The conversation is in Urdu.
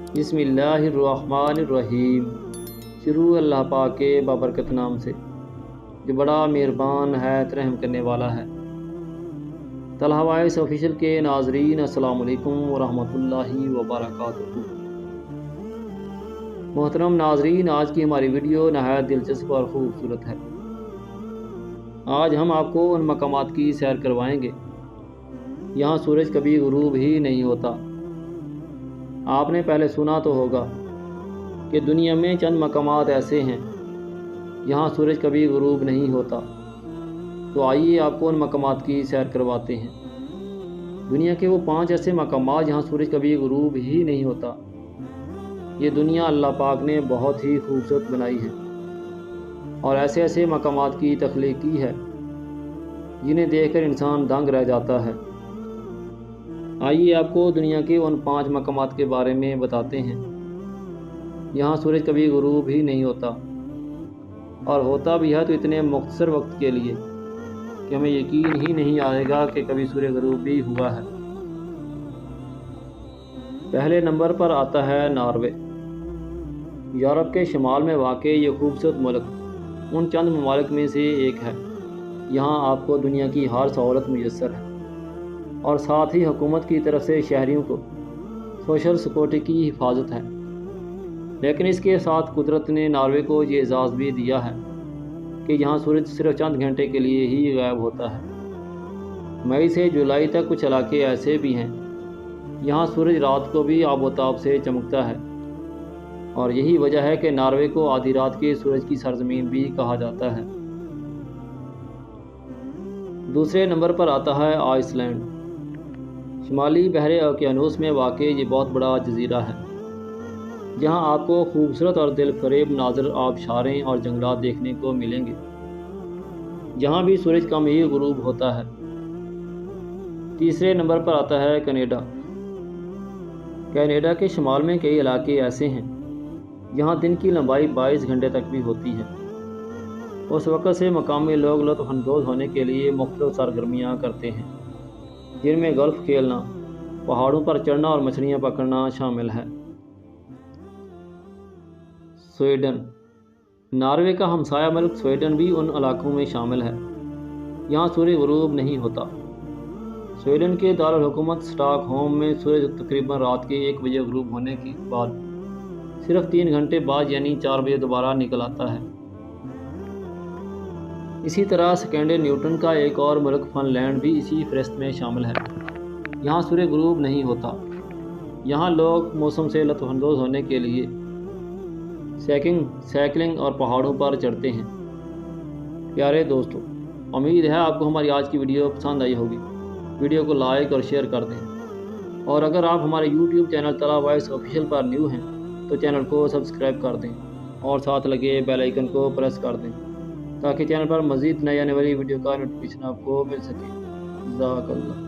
بسم اللہ الرحمن الرحیم۔ شروع اللہ پاک کے بابرکت نام سے جو بڑا مہربان ہے، رحم کرنے والا ہے۔ طلحہ وائس آفیشیل کے ناظرین، السلام علیکم ورحمۃ اللہ وبرکاتہ۔ محترم ناظرین، آج کی ہماری ویڈیو نہایت دلچسپ اور خوبصورت ہے۔ آج ہم آپ کو ان مقامات کی سیر کروائیں گے یہاں سورج کبھی غروب ہی نہیں ہوتا۔ آپ نے پہلے سنا تو ہوگا کہ دنیا میں چند مقامات ایسے ہیں جہاں سورج کبھی غروب نہیں ہوتا، تو آئیے آپ کو ان مقامات کی سیر کرواتے ہیں۔ دنیا کے وہ 5 ایسے مقامات جہاں سورج کبھی غروب ہی نہیں ہوتا۔ یہ دنیا اللہ پاک نے بہت ہی خوبصورت بنائی ہے اور ایسے ایسے مقامات کی تخلیق کی ہے جنہیں دیکھ کر انسان دنگ رہ جاتا ہے۔ آئیے آپ کو دنیا کے ان 5 مقامات کے بارے میں بتاتے ہیں یہاں سورج کبھی غروب ہی نہیں ہوتا، اور ہوتا بھی ہے تو اتنے مختصر وقت کے لیے کہ ہمیں یقین ہی نہیں آئے گا کہ کبھی سورج غروب بھی ہوا ہے۔ پہلے نمبر پر آتا ہے ناروے۔ یورپ کے شمال میں واقع یہ خوبصورت ملک ان چند ممالک میں سے ایک ہے یہاں آپ کو دنیا کی ہر سہولت میسر ہے، اور ساتھ ہی حکومت کی طرف سے شہریوں کو سوشل سیکورٹی کی حفاظت ہے۔ لیکن اس کے ساتھ قدرت نے ناروے کو یہ اعزاز بھی دیا ہے کہ یہاں سورج صرف چند گھنٹے کے لیے ہی غائب ہوتا ہے۔ مئی سے جولائی تک کچھ علاقے ایسے بھی ہیں یہاں سورج رات کو بھی آب و تاب سے چمکتا ہے، اور یہی وجہ ہے کہ ناروے کو آدھی رات کے سورج کی سرزمین بھی کہا جاتا ہے۔ دوسرے نمبر پر آتا ہے آئس لینڈ۔ شمالی بحر اوقیانوس میں واقع یہ بہت بڑا جزیرہ ہے جہاں آپ کو خوبصورت اور دل فریب مناظر، آبشاریں اور جنگلات دیکھنے کو ملیں گے، جہاں بھی سورج کم ہی غروب ہوتا ہے۔ تیسرے نمبر پر آتا ہے کینیڈا۔ کینیڈا کے شمال میں کئی علاقے ایسے ہیں جہاں دن کی لمبائی 22 گھنٹے تک بھی ہوتی ہے۔ اس وقت سے مقامی لوگ لطف اندوز ہونے کے لیے مختلف سرگرمیاں کرتے ہیں، جن میں گولف کھیلنا، پہاڑوں پر چڑھنا اور مچھلیاں پکڑنا شامل ہے۔ سویڈن۔ ناروے کا ہمسایہ ملک سویڈن بھی ان علاقوں میں شامل ہے یہاں سورج غروب نہیں ہوتا۔ سویڈن کے دارالحکومت اسٹاک ہوم میں سورج تقریباً رات کے 1 بجے غروب ہونے کے بعد صرف 3 گھنٹے بعد یعنی 4 بجے دوبارہ نکل آتا ہے۔ اسی طرح سکینڈے نیوٹن کا ایک اور ملک فن لینڈ بھی اسی فہرست میں شامل ہے۔ یہاں سورج غروب نہیں ہوتا۔ یہاں لوگ موسم سے لطف اندوز ہونے کے لیے سائیکلنگ اور پہاڑوں پر چڑھتے ہیں۔ پیارے دوستو، امید ہے آپ کو ہماری آج کی ویڈیو پسند آئی ہوگی۔ ویڈیو کو لائک اور شیئر کر دیں، اور اگر آپ ہمارے YouTube channel Talha voice official پر نیو ہیں تو چینل کو سبسکرائب کر دیں اور ساتھ لگے بیل آئیکن کو پریس کر دیں تاکہ چینل پر مزید نئی آنے والی ویڈیو کا نوٹیفیکیشن آپ کو مل سکے۔ جزاک اللہ۔